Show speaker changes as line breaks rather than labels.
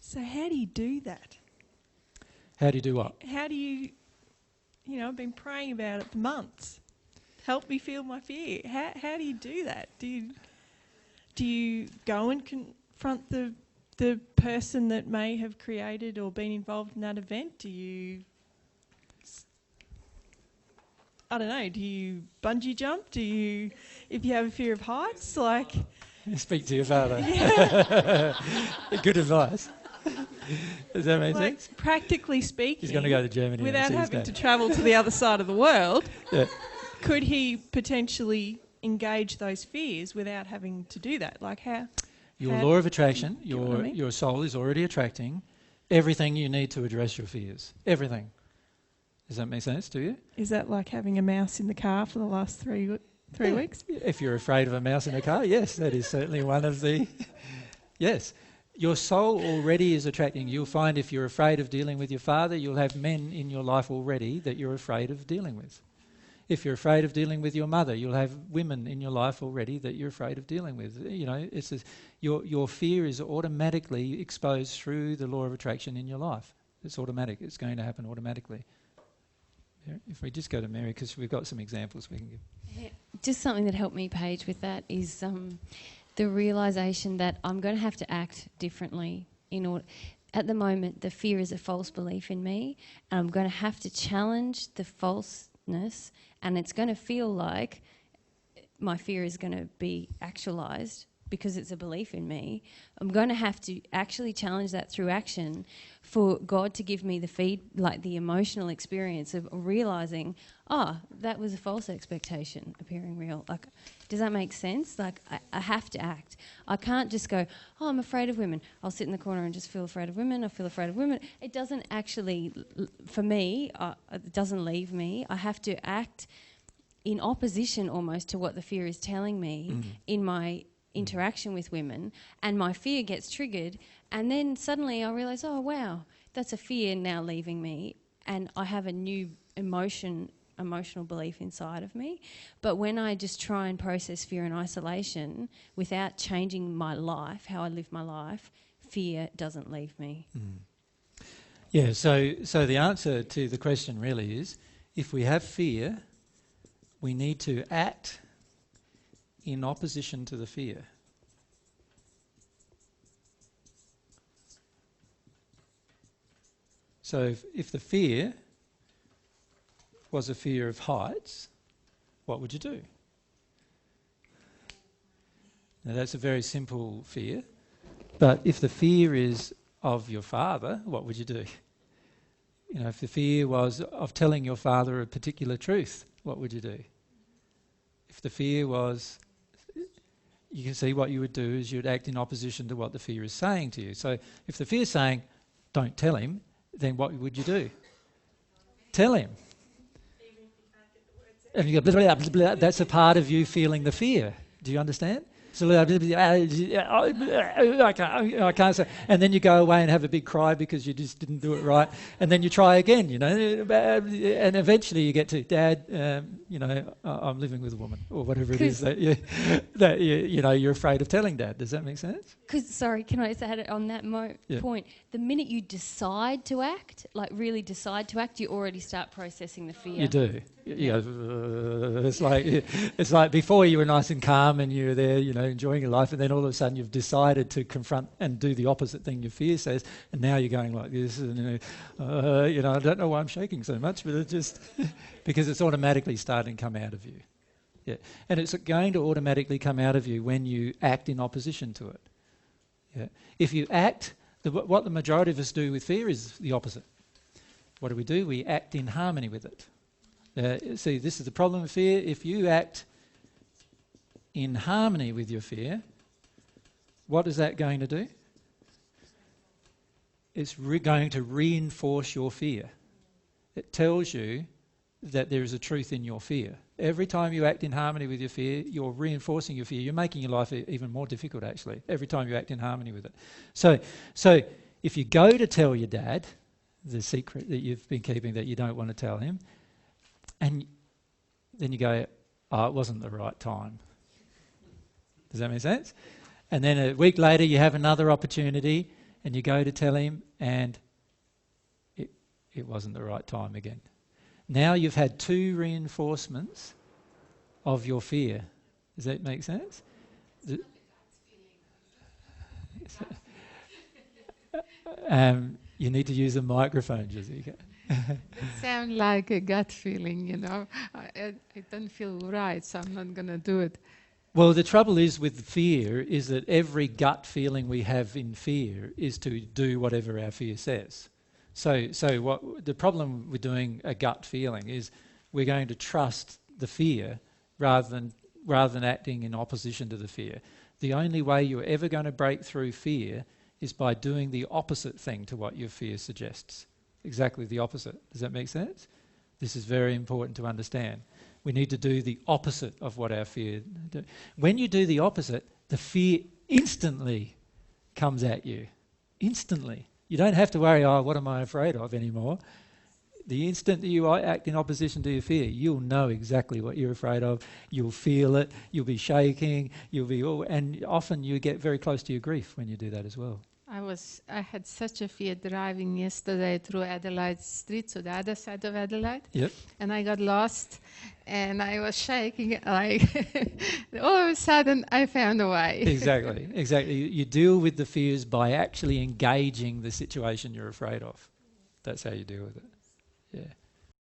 So how do you do that?
How do you do what?
How do you, I've been praying about it for months. Help me feel my fear. How do you do that? Do you go and confront the person that may have created or been involved in that event? Do you, I don't know, do you bungee jump? Do you, if you have a fear of heights, like...
Speak to your father. Good advice. Does that make sense?
Practically speaking...
He's going to go to Germany
without having to travel to the other side of the world, could he potentially engage those fears without having to do that? Like how...
Your law of attraction, your soul is already attracting everything you need to address your fears. Everything. Does that make sense to you?
Is that like having a mouse in the car for the last three weeks?
If you're afraid of a mouse in a car, yes, that is certainly one of the... Yes. Your soul already is attracting. You'll find if you're afraid of dealing with your father, you'll have men in your life already that you're afraid of dealing with. If you're afraid of dealing with your mother, you'll have women in your life already that you're afraid of dealing with. It's your fear is automatically exposed through the law of attraction in your life. It's automatic. It's going to happen automatically. If we just go to Mary, because we've got some examples we can give.
Yeah, just something that helped me, Paige, with that is the realisation that I'm going to have to act differently in order. At the moment, the fear is a false belief in me, and I'm going to have to challenge the falseness, and it's going to feel like my fear is going to be actualised because it's a belief in me. I'm going to have to actually challenge that through action for God to give me the emotional experience of realising, that was a false expectation appearing real. Like, does that make sense? Like, I have to act. I can't just go, I'm afraid of women. I'll sit in the corner and just feel afraid of women. I feel afraid of women. It doesn't actually, for me, it doesn't leave me. I have to act in opposition almost to what the fear is telling me in my interaction with women, and my fear gets triggered, and then suddenly I realise, oh wow, that's a fear now leaving me, and I have a new emotional belief inside of me. But when I just try and process fear in isolation without changing my life, how I live my life, fear doesn't leave me.
Yeah, so the answer to the question really is, if we have fear, we need to act in opposition to the fear. So if the fear was a fear of heights, what would you do? Now that's a very simple fear, but if the fear is of your father, what would you do? If the fear was of telling your father a particular truth, what would you do? If the fear was... You can see what you would do is you'd act in opposition to what the fear is saying to you. So if the fear is saying, don't tell him, then what would you do? Tell him.
Even if you can't get the words out.
And you go, blah, blah, blah, blah, that's a part of you feeling the fear. Do you understand? So I can't say. And then you go away and have a big cry because you just didn't do it right. And then you try again, and eventually you get to, Dad, I'm living with a woman, or whatever it is that you're afraid of telling Dad. Does that make sense?
Sorry, can I just add it on that point? The minute you decide to act, like really decide to act, you already start processing the fear.
You do. It's like before you were nice and calm and you were there, enjoying your life, and then all of a sudden you've decided to confront and do the opposite thing your fear says, and now you're going like this, and I don't know why I'm shaking so much, but it's just because it's automatically starting to come out of you. Yeah, and it's going to automatically come out of you when you act in opposition to it. Yeah, if you act, what the majority of us do with fear is the opposite. What do? We act in harmony with it. See, this is the problem with fear. If you act in harmony with your fear, what is that going to do? It's going to reinforce your fear. It tells you that there is a truth in your fear. Every time you act in harmony with your fear, you're reinforcing your fear. You're making your life even more difficult, actually, every time you act in harmony with it. So if you go to tell your dad the secret that you've been keeping that you don't want to tell him, and then you go, it wasn't the right time. Does that make sense? And then a week later you have another opportunity and you go to tell him, and it wasn't the right time again. Now you've had 2 reinforcements of your fear. Does that make sense? You need to use a microphone, Jessica.
It sounds like a gut feeling, you know. I don't feel right, so I'm not going to do it.
Well, the trouble is with fear is that every gut feeling we have in fear is to do whatever our fear says. So what the problem with doing a gut feeling is we're going to trust the fear rather than acting in opposition to the fear. The only way you're ever going to break through fear is by doing the opposite thing to what your fear suggests. Exactly the opposite. Does that make sense? This is very important to understand. We need to do the opposite of what our fear do. When you do the opposite, the fear instantly comes at you. Instantly. You don't have to worry, what am I afraid of anymore? The instant that you act in opposition to your fear, you'll know exactly what you're afraid of. You'll feel it. You'll be shaking. And often you get very close to your grief when you do that as well.
I had such a fear driving yesterday through Adelaide Street, to the other side of Adelaide.
Yep.
And I got lost, and I was shaking. All of a sudden, I found a way.
Exactly. You deal with the fears by actually engaging the situation you're afraid of. That's how you deal with it. Yeah.